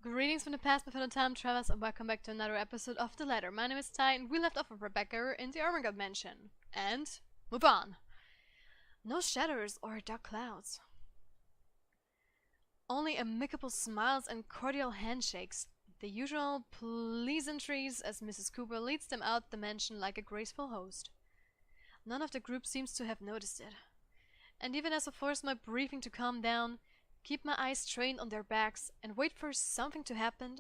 Greetings from the past before the time travels, and welcome back to another episode of The Ladder. My name is Ty and we left off with Rebecca in the Ermengarde mansion. And move on. No shadows or dark clouds. Only amicable smiles and cordial handshakes. The usual pleasantries as Mrs. Cooper leads them out the mansion like a graceful host. None of the group seems to have noticed it. And even as I force my breathing to calm down, keep my eyes trained on their backs, and wait for something to happen,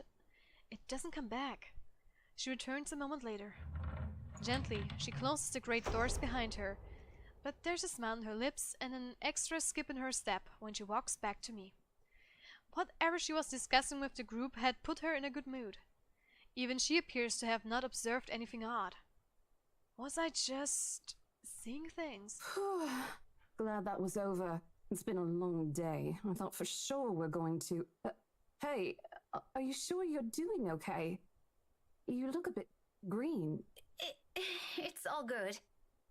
it doesn't come back. She returns a moment later. Gently, she closes the great doors behind her, but there's a smile on her lips and an extra skip in her step when she walks back to me. Whatever she was discussing with the group had put her in a good mood. Even she appears to have not observed anything odd. Was I just seeing things? Glad that was over. It's been a long day. I thought for sure we're going to... hey, are you sure you're doing okay? You look a bit green. It's all good.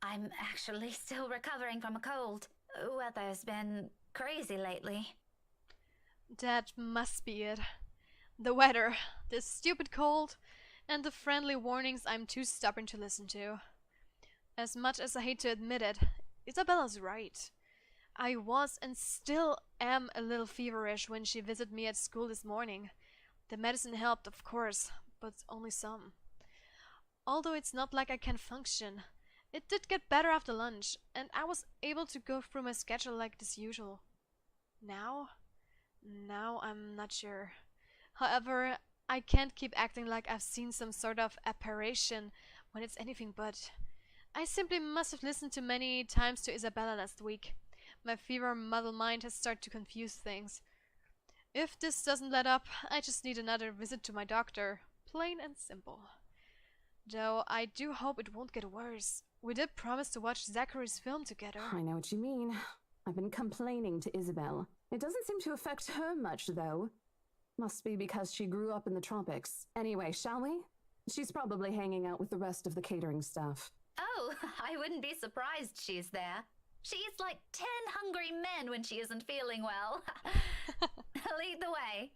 I'm actually still recovering from a cold. Weather's been crazy lately. That must be it. The weather, the stupid cold, and the friendly warnings I'm too stubborn to listen to. As much as I hate to admit it, Isabella's right. I was and still am a little feverish when she visited me at school this morning. The medicine helped, of course, but only some. Although it's not like I can function, it did get better after lunch, and I was able to go through my schedule like as usual. Now I'm not sure. However, I can't keep acting like I've seen some sort of apparition when it's anything but. I simply must have listened too many times to Isabella last week. My fever-muddled mind has started to confuse things. If this doesn't let up, I just need another visit to my doctor. Plain and simple. Though I do hope it won't get worse. We did promise to watch Zachary's film together. I know what you mean. I've been complaining to Isabel. It doesn't seem to affect her much, though. Must be because she grew up in the tropics. Anyway, shall we? She's probably hanging out with the rest of the catering staff. Oh, I wouldn't be surprised she's there. She eats like 10 hungry men when she isn't feeling well. Lead the way.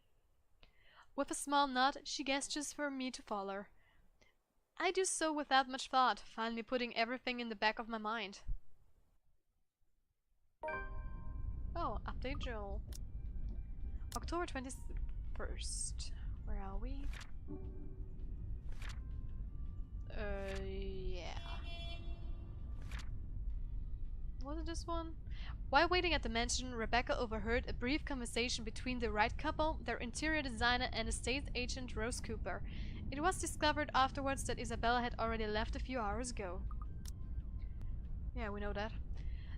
With a small nod, she gestures for me to follow. I do so without much thought, finally putting everything in the back of my mind. Oh, update Joel. October 21st. Where are we? Yeah. Was it this one? While waiting at the mansion, Rebecca overheard a brief conversation between the right couple, their interior designer, and estate agent Rose Cooper. It was discovered afterwards that Isabella had already left a few hours ago. Yeah, we know that.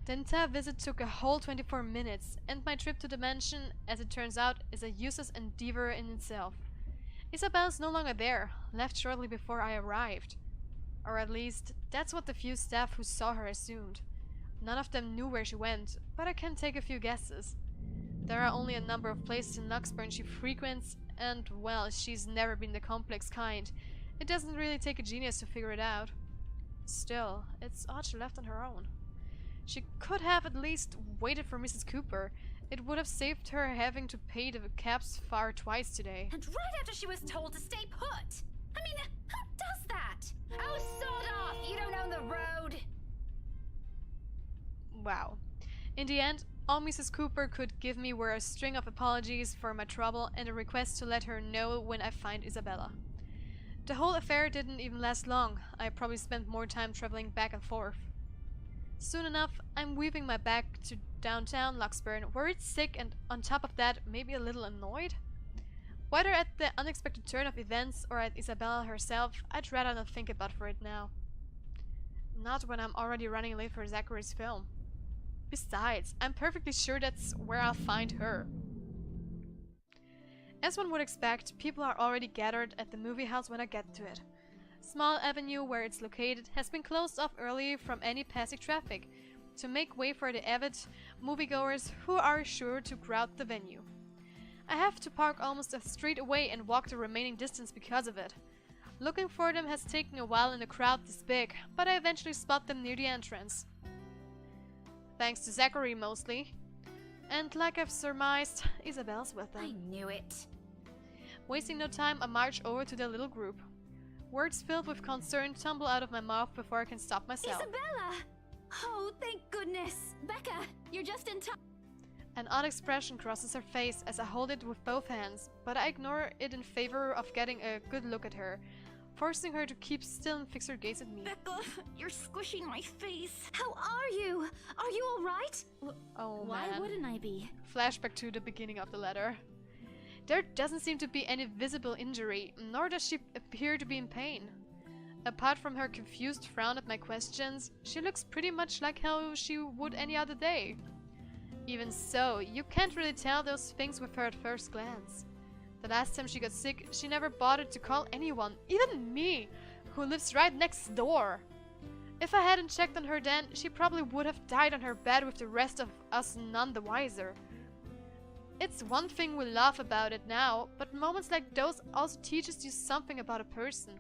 The entire visit took a whole 24 minutes, and my trip to the mansion, as it turns out, is a useless endeavor in itself. Isabella's no longer there, left shortly before I arrived. Or at least, that's what the few staff who saw her assumed. None of them knew where she went, but I can take a few guesses. There are only a number of places in Luxburn she frequents, and, well, she's never been the complex kind. It doesn't really take a genius to figure it out. Still, it's odd she left on her own. She could have at least waited for Mrs. Cooper. It would have saved her having to pay the cab's fare twice today. And right after she was told to stay put. I mean, who does that? Oh, sod off! You don't own the road! Wow. In the end, all Mrs. Cooper could give me were a string of apologies for my trouble and a request to let her know when I find Isabella. The whole affair didn't even last long. I probably spent more time traveling back and forth. Soon enough, I'm weaving my back to downtown Luxburn, worried sick and on top of that, maybe a little annoyed. Whether at the unexpected turn of events or at Isabella herself, I'd rather not think about for it now. Not when I'm already running late for Zachary's film. Besides, I'm perfectly sure that's where I'll find her. As one would expect, people are already gathered at the movie house when I get to it. Small avenue where it's located has been closed off early from any passing traffic to make way for the avid moviegoers who are sure to crowd the venue. I have to park almost a street away and walk the remaining distance because of it. Looking for them has taken a while in a crowd this big, but I eventually spot them near the entrance. Thanks to Zachary mostly. And like I've surmised, Isabel's with them. I knew it. Wasting no time, I march over to the little group. Words filled with concern tumble out of my mouth before I can stop myself. Isabella! Oh, thank goodness. Becca, you're just in time. An odd expression crosses her face as I hold it with both hands, but I ignore it in favor of getting a good look at her, forcing her to keep still and fix her gaze at me. Becca, you're squishing my face. How are you? Are you all right? Oh Why man. wouldn't I be? Flashback to the beginning of the letter. There doesn't seem to be any visible injury, nor does she appear to be in pain. Apart from her confused frown at my questions, she looks pretty much like how she would any other day. Even so, you can't really tell those things with her at first glance. The last time she got sick, she never bothered to call anyone, even me, who lives right next door. If I hadn't checked on her then, she probably would have died on her bed with the rest of us none the wiser. It's one thing we laugh about it now, but moments like those also teaches you something about a person.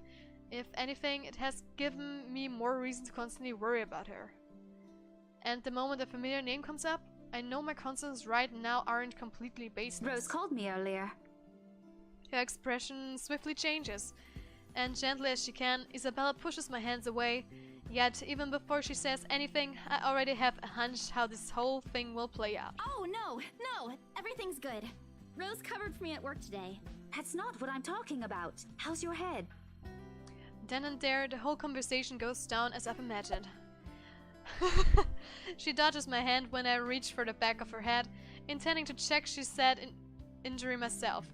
If anything, it has given me more reason to constantly worry about her. And the moment a familiar name comes up, I know my concerns right now aren't completely baseless. Rose called me earlier. Her expression swiftly changes, and gently as she can, Isabella pushes my hands away. Yet, even before she says anything, I already have a hunch how this whole thing will play out. Oh, no, everything's good. Rose covered for me at work today. That's not what I'm talking about. How's your head? Then and there, the whole conversation goes down as I've imagined. She dodges my hand when I reach for the back of her head, intending to check she said injury myself.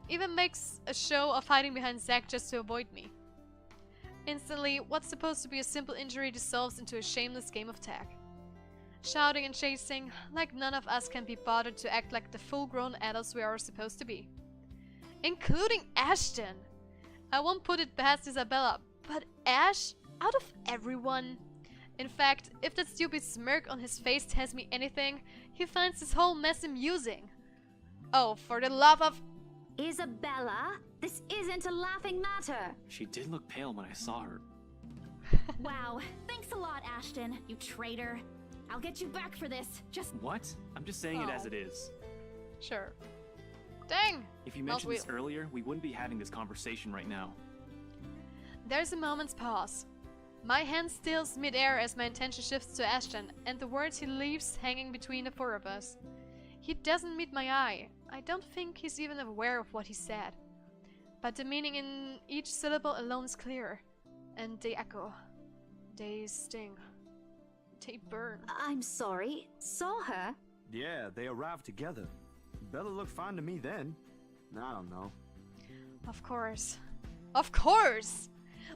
Even makes a show of hiding behind Zack just to avoid me. Instantly, what's supposed to be a simple injury dissolves into a shameless game of tag. Shouting and chasing, like none of us can be bothered to act like the full-grown adults we are supposed to be. Including Ashton! I won't put it past Isabella, but Ash? Out of everyone? In fact, if that stupid smirk on his face tells me anything, he finds this whole mess amusing. Oh, for the love of... Isabella, this isn't a laughing matter. She did look pale when I saw her. Wow, thanks a lot, Ashton, you traitor. I'll get you back for this. Just What? I'm just saying it as Oh. it is. Sure. Dang! If you Not mentioned this real. earlier, we wouldn't be having this conversation right now. There's a moment's pause. My hand stills mid-air as my attention shifts to Ashton, and the words he leaves hanging between the four of us. He doesn't meet my eye. I don't think he's even aware of what he said. But the meaning in each syllable alone is clear. And they echo. They sting. They burn. I'm sorry. Saw her? Yeah, they arrived together. Bella looked fine to me then. I don't know. Of course. Of course!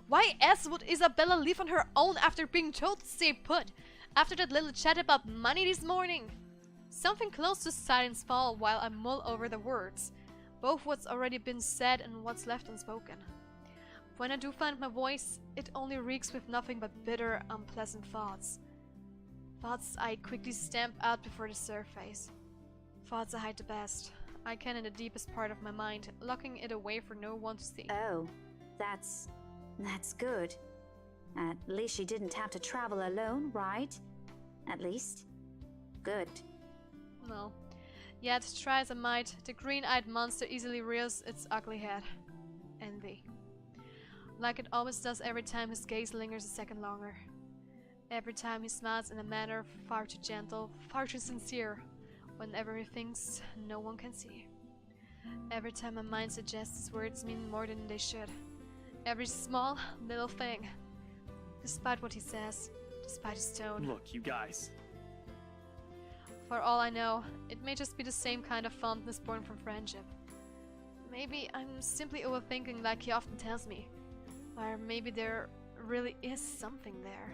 Why else would Isabella leave on her own after being told to stay put? After that little chat about money this morning? Something close to silence fall while I mull over the words. Both what's already been said and what's left unspoken. When I do find my voice, it only reeks with nothing but bitter, unpleasant thoughts. Thoughts I quickly stamp out before the surface. Thoughts I hide the best. I can in the deepest part of my mind, locking it away for no one to see. Oh, that's good. At least she didn't have to travel alone, right? At least. Good. No. Yet, try as I might, the green-eyed monster easily rears its ugly head. Envy. Like it always does every time his gaze lingers a second longer. Every time he smiles in a manner far too gentle, far too sincere, whenever he thinks no one can see. Every time my mind suggests his words mean more than they should. Every small, little thing. Despite what he says, despite his tone. Look, you guys. For all I know, it may just be the same kind of fondness born from friendship. Maybe I'm simply overthinking like he often tells me. Or maybe there really is something there.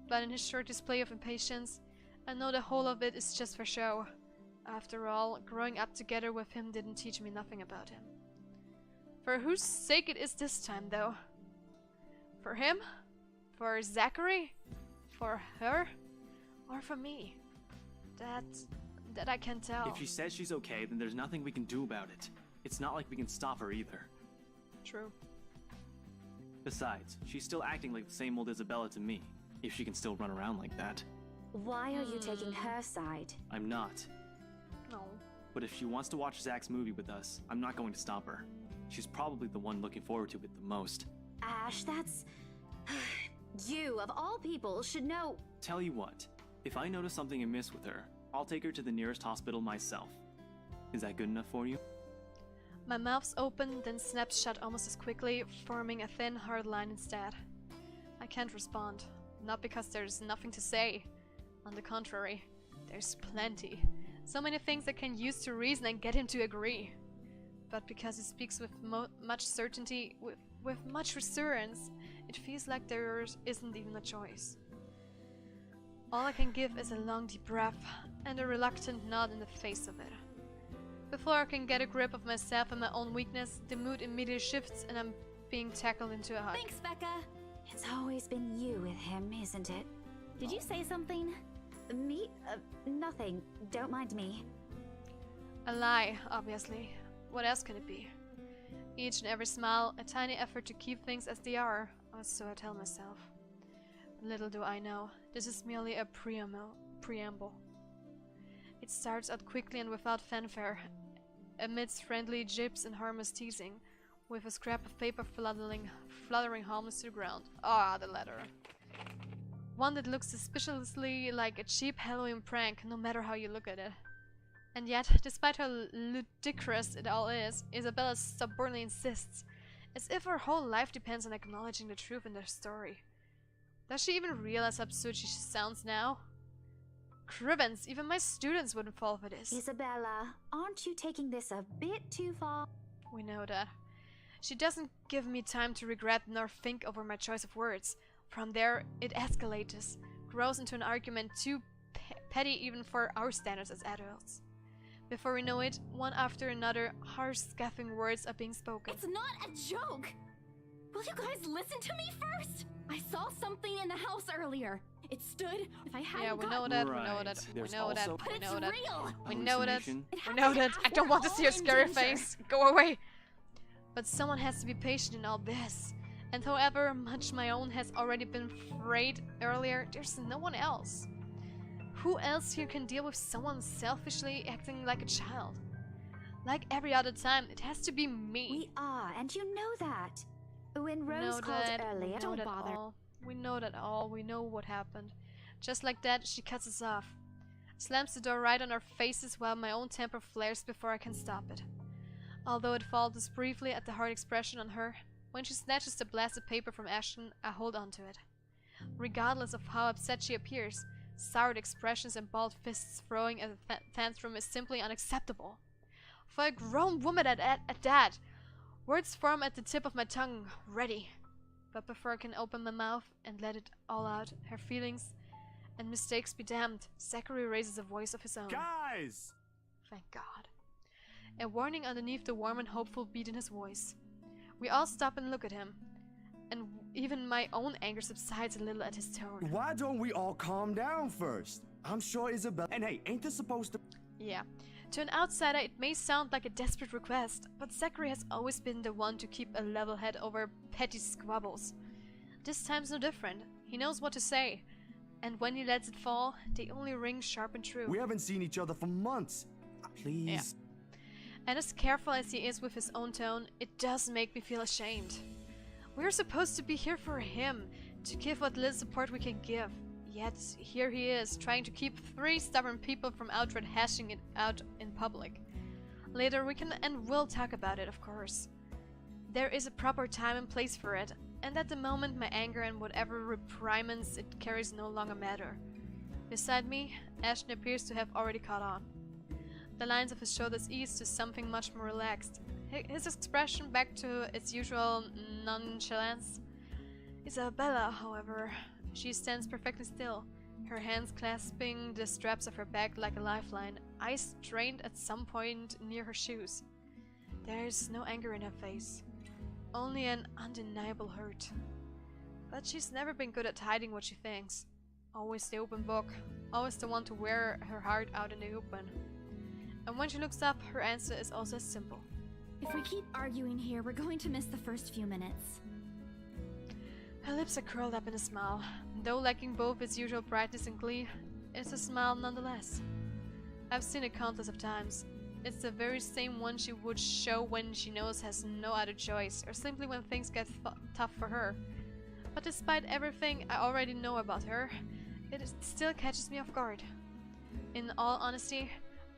But in his short display of impatience, I know the whole of it is just for show. After all, growing up together with him didn't teach me nothing about him. For whose sake it is this time, though? For him? For Zachary? For her? Or for me? That I can't tell. If she says she's okay, then there's nothing we can do about it. It's not like we can stop her either. True. Besides, she's still acting like the same old Isabella to me, if she can still run around like that. Why are you taking her side? I'm not. No. But if she wants to watch Zach's movie with us, I'm not going to stop her. She's probably the one looking forward to it the most. Ash, that's... You, of all people, should know... Tell you what, if I notice something amiss with her, I'll take her to the nearest hospital myself. Is that good enough for you? My mouth's open, then snaps shut almost as quickly, forming a thin, hard line instead. I can't respond. Not because there's nothing to say. On the contrary, there's plenty. So many things I can use to reason and get him to agree. But because he speaks with much certainty, with much reassurance, it feels like there isn't even a choice. All I can give is a long deep breath and a reluctant nod in the face of it. Before I can get a grip of myself and my own weakness, the mood immediately shifts and I'm being tackled into a hug. Thanks, Becca. It's always been you with him, isn't it? Did you say something? Me? Nothing. Don't mind me. A lie, obviously. What else can it be? Each and every smile, a tiny effort to keep things as they are, or so I tell myself. Little do I know, this is merely a preamble. It starts out quickly and without fanfare, amidst friendly jibes and harmless teasing, with a scrap of paper fluttering harmless to the ground. Ah, the letter. One that looks suspiciously like a cheap Halloween prank, no matter how you look at it. And yet, despite how ludicrous it all is, Isabella stubbornly insists, as if her whole life depends on acknowledging the truth in their story. Does she even realize how absurd she sounds now? Cribbins, even my students wouldn't fall for this. Isabella, aren't you taking this a bit too far? We know that. She doesn't give me time to regret nor think over my choice of words. From there, it escalates, grows into an argument too petty even for our standards as adults. Before we know it, one after another, harsh, scoffing words are being spoken. It's not a joke! Will you guys listen to me first? I saw something in the house earlier. It stood. If I hadn't Yeah, we know gotten... that, we Right. know that, we There's know that, also- But we it's know that. real! We know that. Hallucination. It We know happens that. I after don't want to all see your in scary danger. face. Go away. But someone has to be patient in all this. And however much my own has already been frayed earlier, there's no one else. Who else here can deal with someone selfishly acting like a child? Like every other time, it has to be me. We are, and you know that. When We Rose know called that. earlier, We know don't that bother. all. We know that all. We know what happened. Just like that, she cuts us off. Slams the door right on our faces while my own temper flares before I can stop it. Although it falters briefly at the hard expression on her, when she snatches the blasted paper from Ashton, I hold on to it. Regardless of how upset she appears, soured expressions and balled fists throwing a tantrum is simply unacceptable. For a grown woman at that, words form at the tip of my tongue, ready. But before I can open my mouth and let it all out, her feelings and mistakes be damned, Zachary raises a voice of his own. Guys! Thank God. A warning underneath the warm and hopeful beat in his voice. We all stop and look at him, and even my own anger subsides a little at his tone. Why don't we all calm down first? I'm sure Isabella. And hey, ain't this supposed to. Yeah. To an outsider, it may sound like a desperate request, but Zachary has always been the one to keep a level head over petty squabbles. This time's no different. He knows what to say, and when he lets it fall, they only ring sharp and true. We haven't seen each other for months. Please. Yeah. And as careful as he is with his own tone, it does make me feel ashamed. We're supposed to be here for him, to give what little support we can give. Yet, here he is, trying to keep 3 stubborn people from outright hashing it out in public. Later we can and will talk about it, of course. There is a proper time and place for it, and at the moment my anger and whatever reprimands it carries no longer matter. Beside me, Ashton appears to have already caught on. The lines of his shoulders ease to something much more relaxed. His expression back to its usual nonchalance. Isabella, however, she stands perfectly still, her hands clasping the straps of her bag like a lifeline, eyes strained at some point near her shoes. There is no anger in her face, only an undeniable hurt. But she's never been good at hiding what she thinks. Always the open book, always the one to wear her heart out in the open. And when she looks up, her answer is also as simple. If we keep arguing here, we're going to miss the first few minutes. Her lips are curled up in a smile. Though lacking both its usual brightness and glee, it's a smile nonetheless. I've seen it countless of times. It's the very same one she would show when she knows has no other choice, or simply when things get tough for her. But despite everything I already know about her, it still catches me off guard. In all honesty,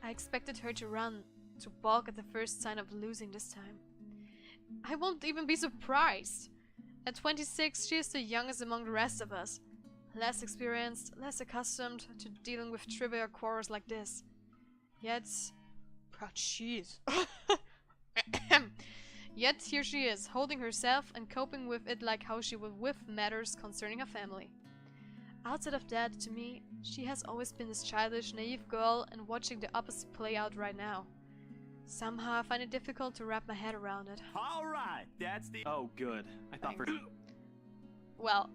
I expected her to run, to balk at the first sign of losing this time. I won't even be surprised. At 26, she is the youngest among the rest of us. Less experienced, less accustomed to dealing with trivial quarrels like this. Yet... jeez. Yet here she is, holding herself and coping with it like how she would with matters concerning her family. Outside of that, to me, she has always been this childish, naive girl, and watching the opposite play out right now. Somehow I find it difficult to wrap my head around it. Alright, that's the. Oh, good. I thought for. Well,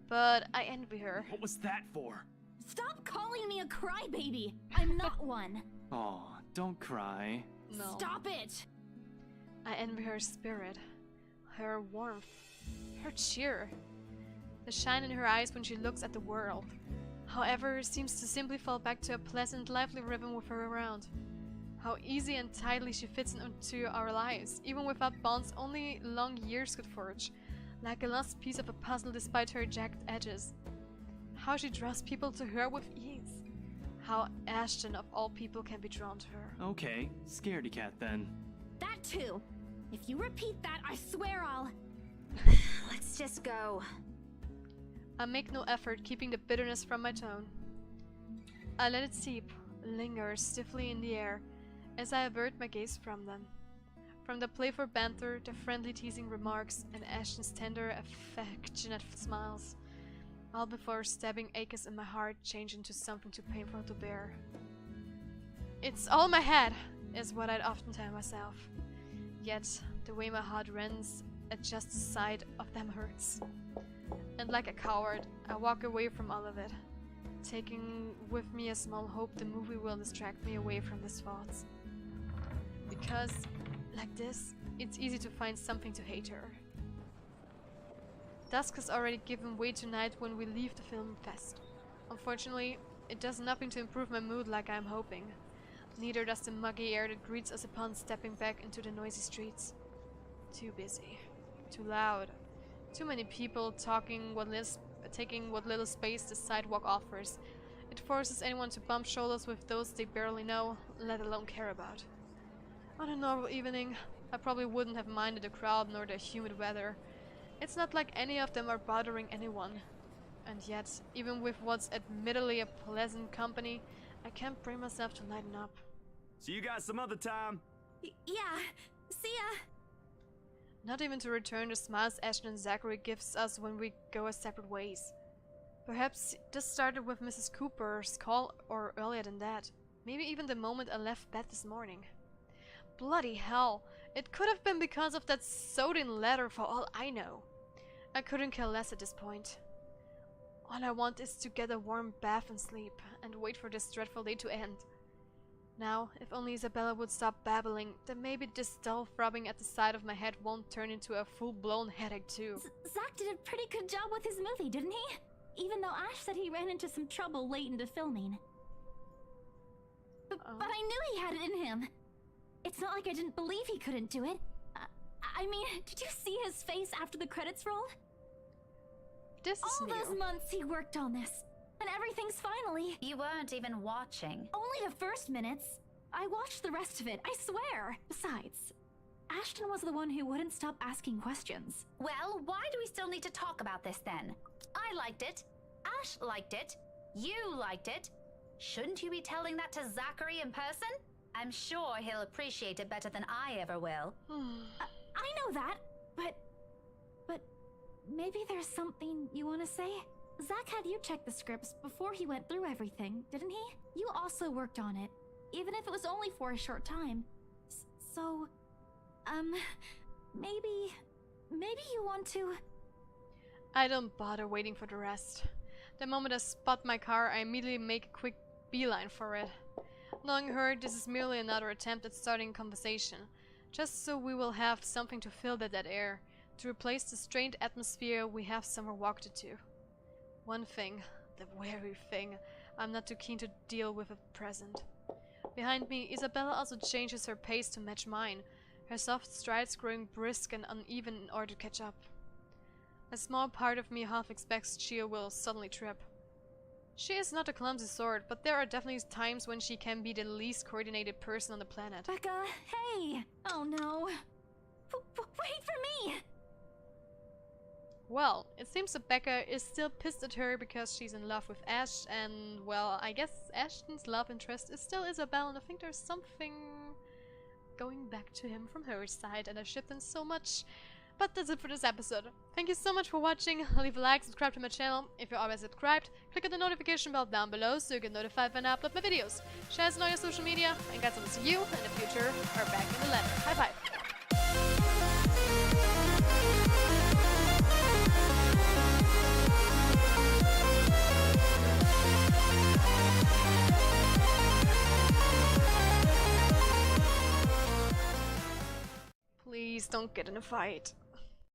but I envy her. What was that for? Stop calling me a crybaby! I'm not one. Oh, don't cry. No. Stop it! I envy her spirit, her warmth, her cheer, the shine in her eyes when she looks at the world. However, seems to simply fall back to a pleasant, lively rhythm with her around. How easy and tightly she fits into our lives, even without bonds only long years could forge, like a lost piece of a puzzle despite her jagged edges. How she draws people to her with ease. How Ashton of all people can be drawn to her. Okay, scaredy cat then. That too. If you repeat that, I swear I'll... Let's just go. I make no effort keeping the bitterness from my tone. I let it seep, linger stiffly in the air, as I avert my gaze from them. From the playful banter, the friendly teasing remarks, and Ashton's tender, affectionate smiles, all before stabbing aches in my heart change into something too painful to bear. It's all in my head, is what I'd often tell myself. Yet, the way my heart rends at just the sight of them hurts. And like a coward, I walk away from all of it, taking with me a small hope the movie will distract me away from these thoughts. Because, like this, it's easy to find something to hate her. Dusk has already given way tonight when we leave the film fest. Unfortunately, it does nothing to improve my mood like I'm hoping. Neither does the muggy air that greets us upon stepping back into the noisy streets. Too busy. Too loud. Too many people taking what little space the sidewalk offers. It forces anyone to bump shoulders with those they barely know, let alone care about. On a normal evening, I probably wouldn't have minded the crowd nor the humid weather. It's not like any of them are bothering anyone. And yet, even with what's admittedly a pleasant company, I can't bring myself to lighten up. See you guys some other time. Yeah, see ya! Not even to return the smiles Ashton and Zachary gives us when we go our separate ways. Perhaps this started with Mrs. Cooper's call, or earlier than that. Maybe even the moment I left bed this morning. Bloody hell, it could have been because of that sewed-in letter for all I know. I couldn't care less at this point. All I want is to get a warm bath and sleep, and wait for this dreadful day to end. Now, if only Isabella would stop babbling, then maybe this dull throbbing at the side of my head won't turn into a full-blown headache too. Zach did a pretty good job with his movie, didn't he? Even though Ash said he ran into some trouble late into filming. But I knew he had it in him. It's not like I didn't believe he couldn't do it. I mean, did you see his face after the credits rolled? This is All new. those months he worked on this, and everything's finally... You weren't even watching. Only the first minutes. I watched the rest of it, I swear. Besides, Ashton was the one who wouldn't stop asking questions. Well, why do we still need to talk about this then? I liked it. Ash liked it. You liked it. Shouldn't you be telling that to Zachary in person? I'm sure he'll appreciate it better than I ever will. I know that, but maybe there's something you want to say? Zach had you check the scripts before he went through everything, didn't he? You also worked on it, even if it was only for a short time. So, maybe you want to... I don't bother waiting for the rest. The moment I spot my car, I immediately make a quick beeline for it. Knowing her, this is merely another attempt at starting a conversation, just so we will have something to fill the dead air, to replace the strained atmosphere we have summer walked it to. One thing, the very thing, I'm not too keen to deal with at present. Behind me, Isabella also changes her pace to match mine, her soft strides growing brisk and uneven in order to catch up. A small part of me half expects she will suddenly trip. She is not a clumsy sort, but there are definitely times when she can be the least coordinated person on the planet. Becca, hey! Oh no. Wait for me! Well, it seems that Becca is still pissed at her because she's in love with Ash, and well, I guess Ashton's love interest is still Isabelle, and I think there's something going back to him from her side, and I ship them so much. But that's it for this episode. Thank you so much for watching. Leave a like, subscribe to my channel. If you're already subscribed, click on the notification bell down below so you get notified when I upload my videos. Share us on all your social media, and guys, I will see you in the future or back in the letter. Bye bye. Please don't get in a fight.